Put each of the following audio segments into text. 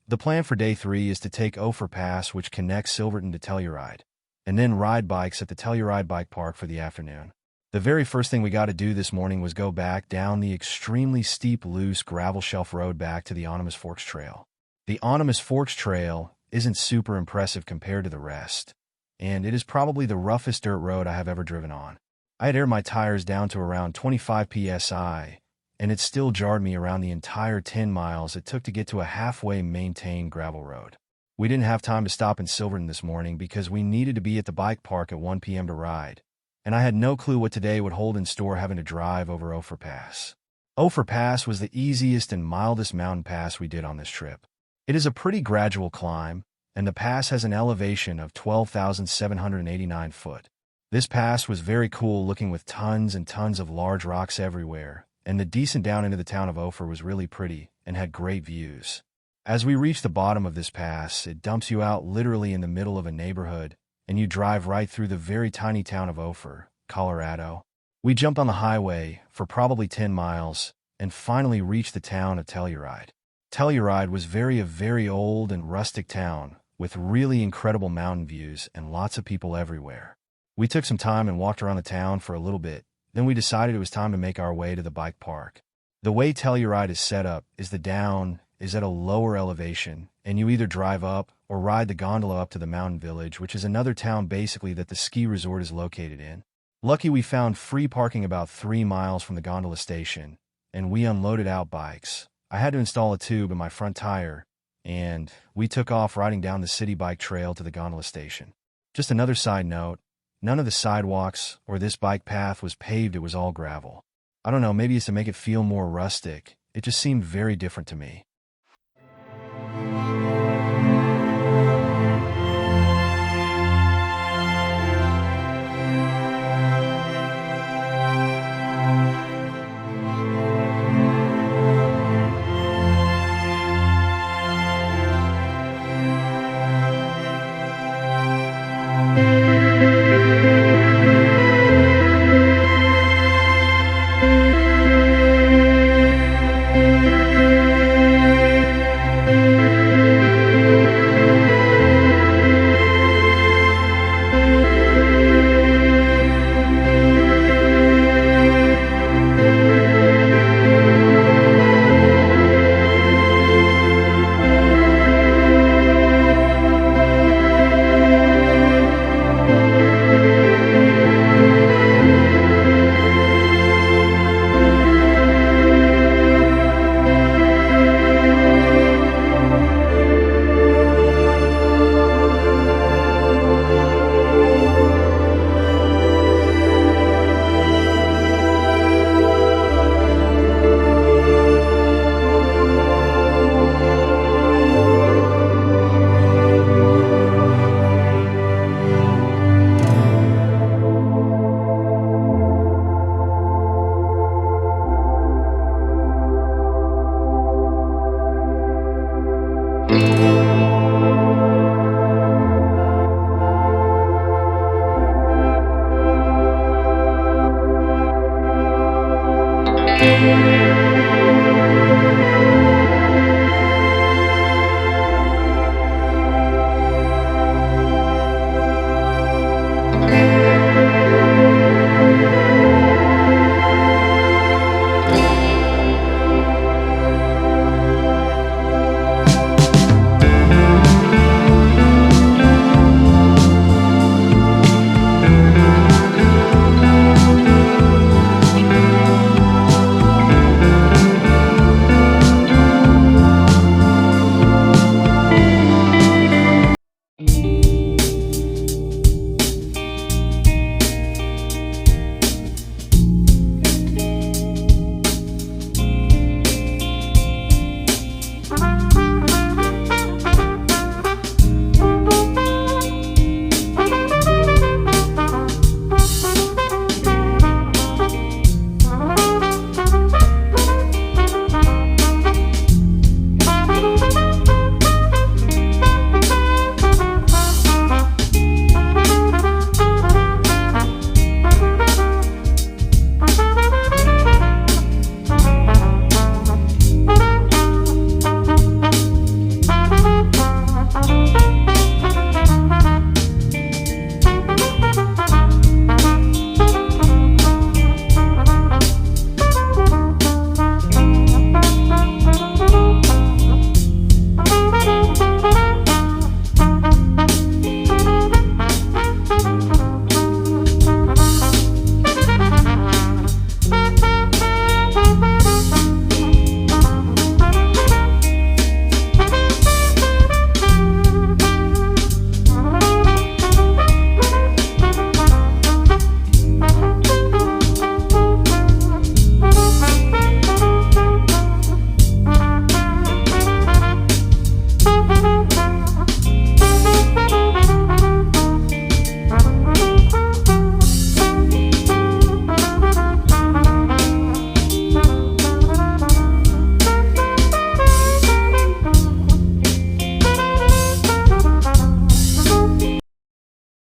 The plan for day 3 is to take Ophir Pass, which connects Silverton to Telluride, and then ride bikes at the Telluride Bike Park for the afternoon. The very first thing we got to do this morning was go back down the extremely steep, loose gravel shelf road back to the Onimus Forks Trail. The Onimus Forks Trail isn't super impressive compared to the rest, and it is probably the roughest dirt road I have ever driven on. I had aired my tires down to around 25 psi, and it still jarred me around the entire 10 miles it took to get to a halfway maintained gravel road. We didn't have time to stop in Silverton this morning because we needed to be at the bike park at 1 p.m. to ride, and I had no clue what today would hold in store having to drive over Ophir Pass. Ophir Pass was the easiest and mildest mountain pass we did on this trip. It is a pretty gradual climb, and the pass has an elevation of 12,789 foot. This pass was very cool looking with tons and tons of large rocks everywhere, and the descent down into the town of Ophir was really pretty and had great views. As we reached the bottom of this pass, it dumps you out literally in the middle of a neighborhood, and you drive right through the very tiny town of Ophir, Colorado. We jumped on the highway for probably 10 miles and finally reached the town of Telluride. Telluride was a very old and rustic town with really incredible mountain views and lots of people everywhere. We took some time and walked around the town for a little bit. Then we decided it was time to make our way to the bike park. The way Telluride is set up is the down is at a lower elevation, and you either drive up or ride the gondola up to the mountain village, which is another town basically that the ski resort is located in. Lucky we found free parking about 3 miles from the gondola station, and we unloaded out bikes. I had to install a tube in my front tire, and we took off riding down the city bike trail to the gondola station. Just another side note, none of the sidewalks or this bike path was paved, it was all gravel. I don't know, maybe it's to make it feel more rustic. It just seemed very different to me.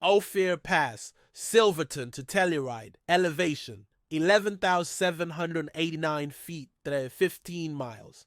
Ophir Pass, Silverton to Telluride, elevation 11,789 feet, 15 miles.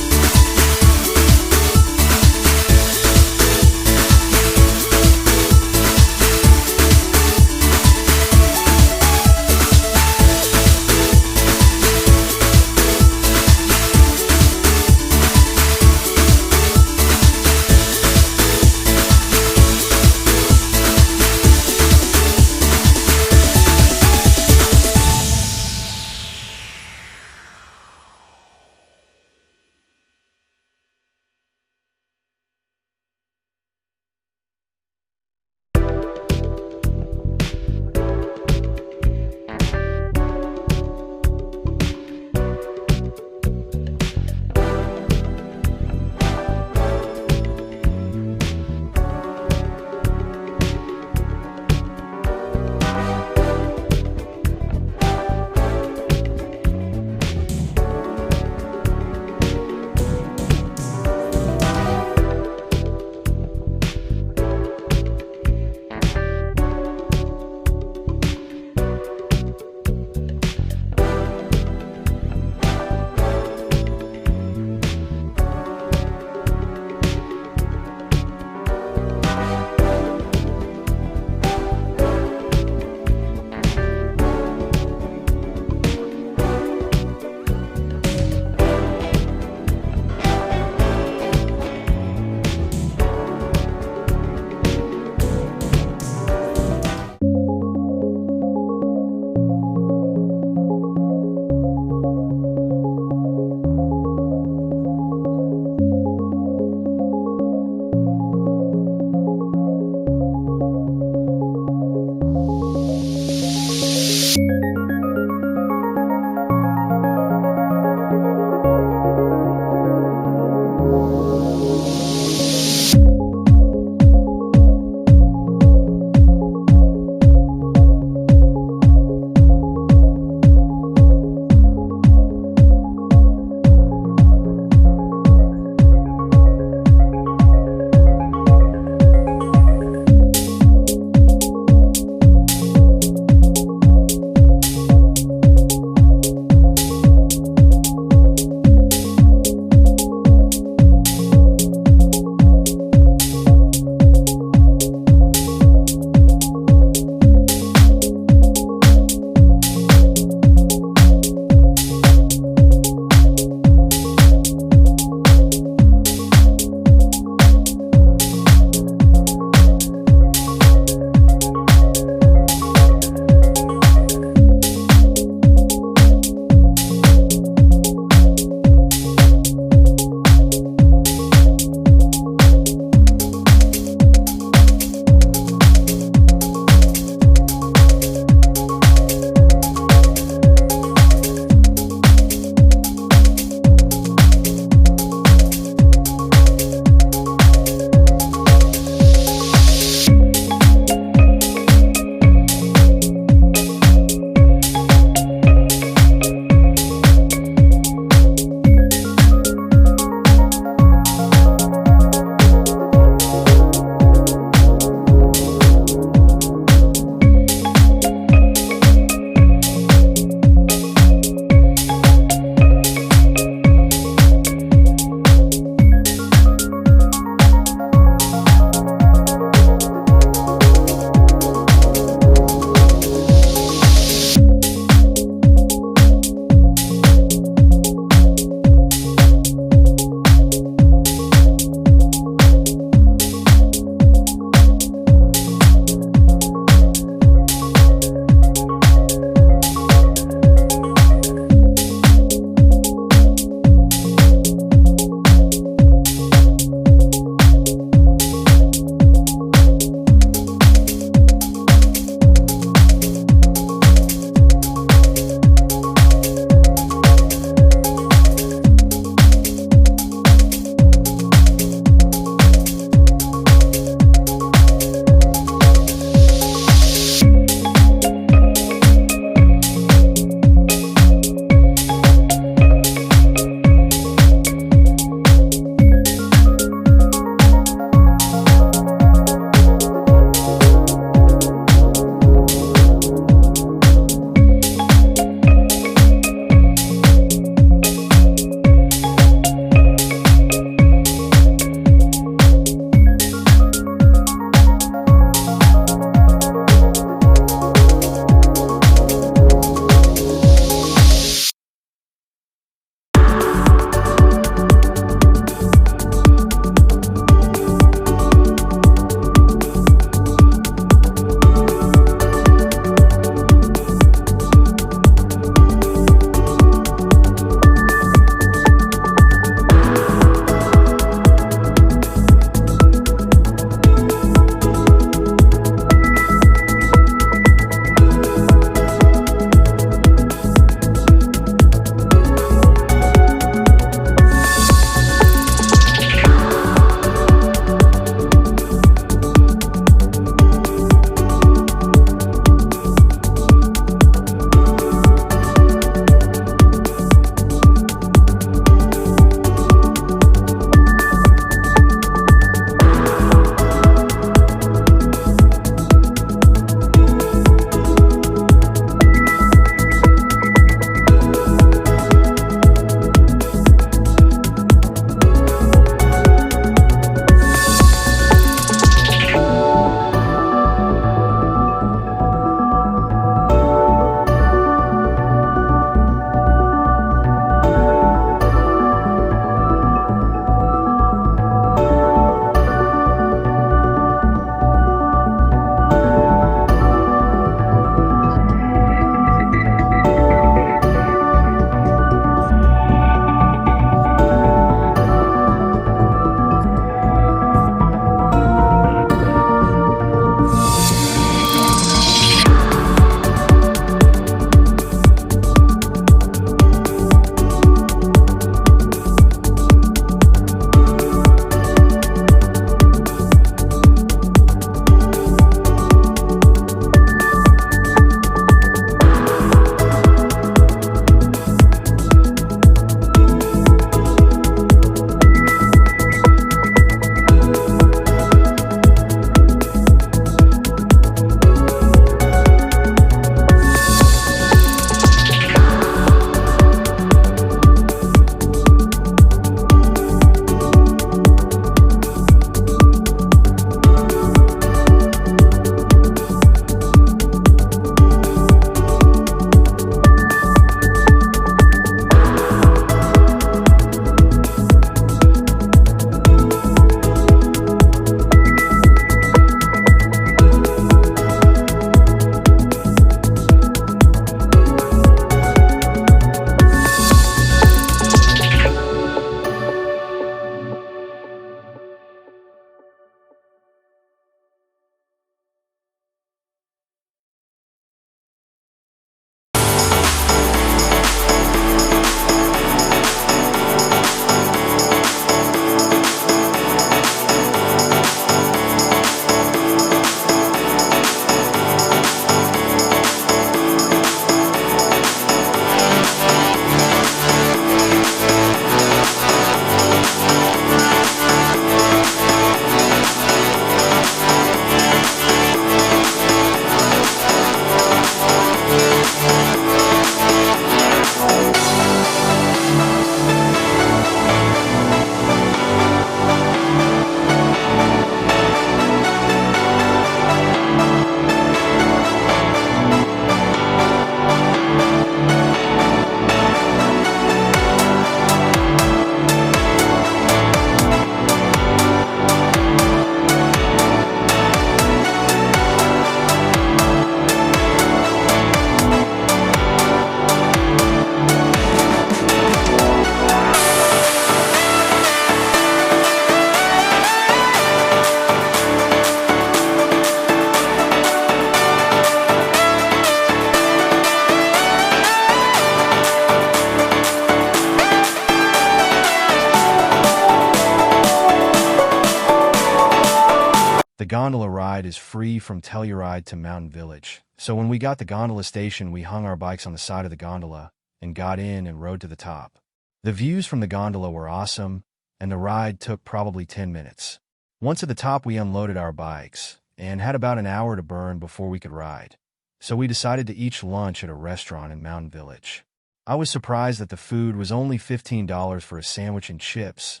gondola ride is free from Telluride to Mountain Village, so when we got to gondola station we hung our bikes on the side of the gondola and got in and rode to the top. The views from the gondola were awesome, and the ride took probably 10 minutes. Once at the top we unloaded our bikes, and had about an hour to burn before we could ride. So we decided to eat lunch at a restaurant in Mountain Village. I was surprised that the food was only $15 for a sandwich and chips,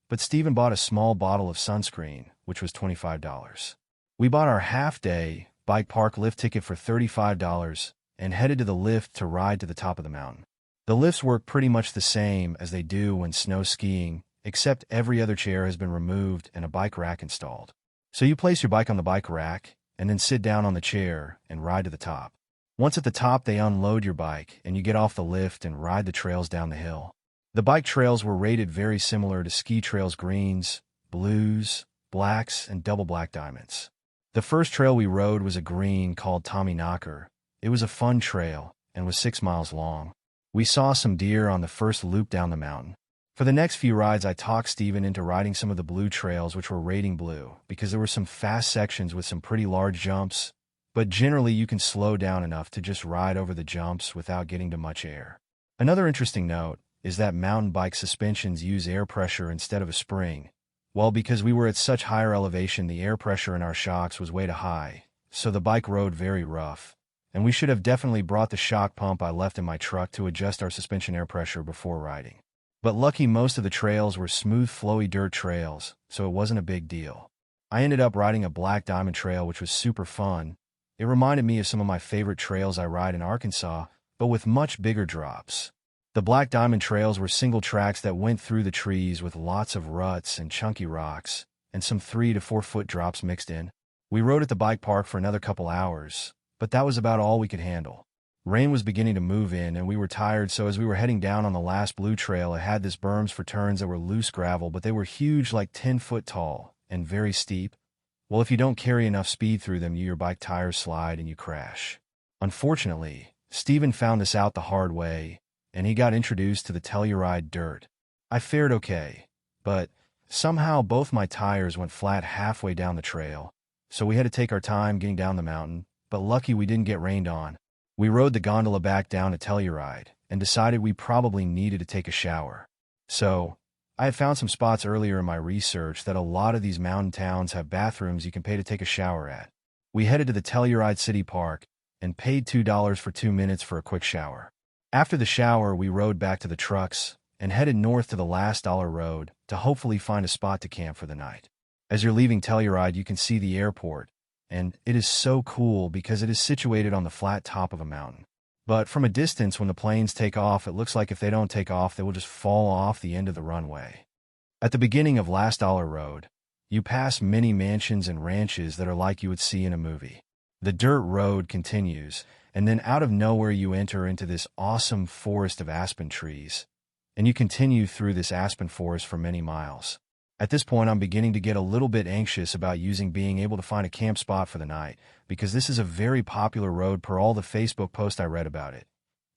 but Steven bought a small bottle of sunscreen, which was $25. We bought our half-day bike park lift ticket for $35 and headed to the lift to ride to the top of the mountain. The lifts work pretty much the same as they do when snow skiing, except every other chair has been removed and a bike rack installed. So you place your bike on the bike rack and then sit down on the chair and ride to the top. Once at the top, they unload your bike and you get off the lift and ride the trails down the hill. The bike trails were rated very similar to ski trails: greens, blues, blacks, and double black diamonds. The first trail we rode was a green called Tommy Knocker. It was a fun trail and was 6 miles long. We saw some deer on the first loop down the mountain. For the next few rides, I talked Steven into riding some of the blue trails, which were rating blue, because there were some fast sections with some pretty large jumps, but generally you can slow down enough to just ride over the jumps without getting to much air. Another interesting note is that mountain bike suspensions use air pressure instead of a spring. Well, because we were at such higher elevation, the air pressure in our shocks was way too high, so the bike rode very rough, and we should have definitely brought the shock pump I left in my truck to adjust our suspension air pressure before riding. But lucky most of the trails were smooth, flowy dirt trails, so it wasn't a big deal. I ended up riding a black diamond trail, which was super fun. It reminded me of some of my favorite trails I ride in Arkansas, but with much bigger drops. The black diamond trails were single tracks that went through the trees with lots of ruts and chunky rocks, and some 3 to 4 foot drops mixed in. We rode at the bike park for another couple hours, but that was about all we could handle. Rain was beginning to move in, and we were tired, so as we were heading down on the last blue trail, it had this berms for turns that were loose gravel, but they were huge, like 10 foot tall, and very steep. Well, if you don't carry enough speed through them, your bike tires slide and you crash. Unfortunately, Steven found this out the hard way, and he got introduced to the Telluride dirt. I fared okay, but somehow both my tires went flat halfway down the trail, so we had to take our time getting down the mountain, but lucky we didn't get rained on. We rode the gondola back down to Telluride and decided we probably needed to take a shower. So, I had found some spots earlier in my research that a lot of these mountain towns have bathrooms you can pay to take a shower at. We headed to the Telluride City Park and paid $2 for 2 minutes for a quick shower. After the shower, we rode back to the trucks and headed north to the Last Dollar Road to hopefully find a spot to camp for the night. As you're leaving Telluride, you can see the airport, and it is so cool because it is situated on the flat top of a mountain. But from a distance, when the planes take off, it looks like if they don't take off, they will just fall off the end of the runway. At the beginning of Last Dollar Road, you pass many mansions and ranches that are like you would see in a movie. The dirt road continues, and then out of nowhere you enter into this awesome forest of aspen trees, and you continue through this aspen forest for many miles. At this point, I'm beginning to get a little bit anxious about being able to find a camp spot for the night, because this is a very popular road per all the Facebook posts I read about it.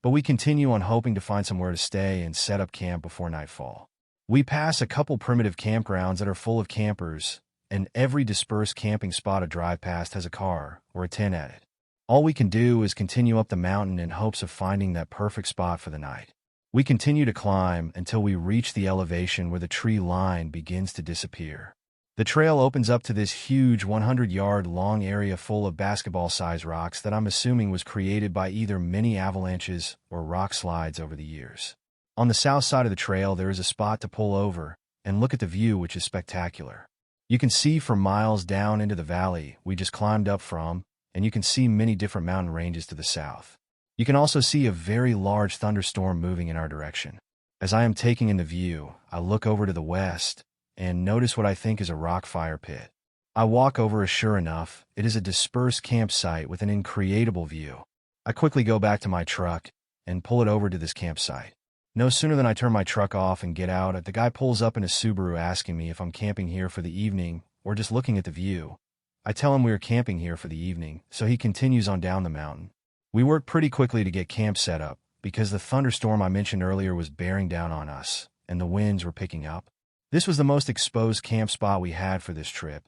But we continue on hoping to find somewhere to stay and set up camp before nightfall. We pass a couple primitive campgrounds that are full of campers, and every dispersed camping spot I drive past has a car or a tent at it. All we can do is continue up the mountain in hopes of finding that perfect spot for the night. We continue to climb until we reach the elevation where the tree line begins to disappear. The trail opens up to this huge 100-yard-long area full of basketball-sized rocks that I'm assuming was created by either mini avalanches or rock slides over the years. On the south side of the trail, there is a spot to pull over and look at the view, which is spectacular. You can see for miles down into the valley we just climbed up from, and you can see many different mountain ranges to the south. You can also see a very large thunderstorm moving in our direction. As I am taking in the view, I look over to the west and notice what I think is a rock fire pit. I walk over, as sure enough, it is a dispersed campsite with an incredible view. I quickly go back to my truck and pull it over to this campsite. No sooner than I turn my truck off and get out, the guy pulls up in a Subaru asking me if I'm camping here for the evening or just looking at the view. I tell him we are camping here for the evening, so he continues on down the mountain. We work pretty quickly to get camp set up because the thunderstorm I mentioned earlier was bearing down on us, and the winds were picking up. This was the most exposed camp spot we had for this trip,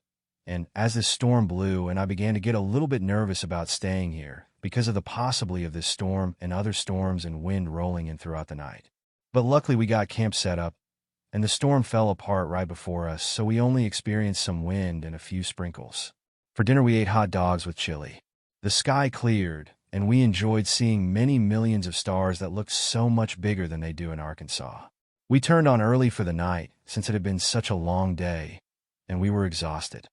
And as this storm blew, and I began to get a little bit nervous about staying here because of the possibility of this storm and other storms and wind rolling in throughout the night. But luckily we got camp set up, and the storm fell apart right before us, so we only experienced some wind and a few sprinkles. For dinner we ate hot dogs with chili. The sky cleared, and we enjoyed seeing many millions of stars that looked so much bigger than they do in Arkansas. We turned on early for the night, since it had been such a long day, and we were exhausted.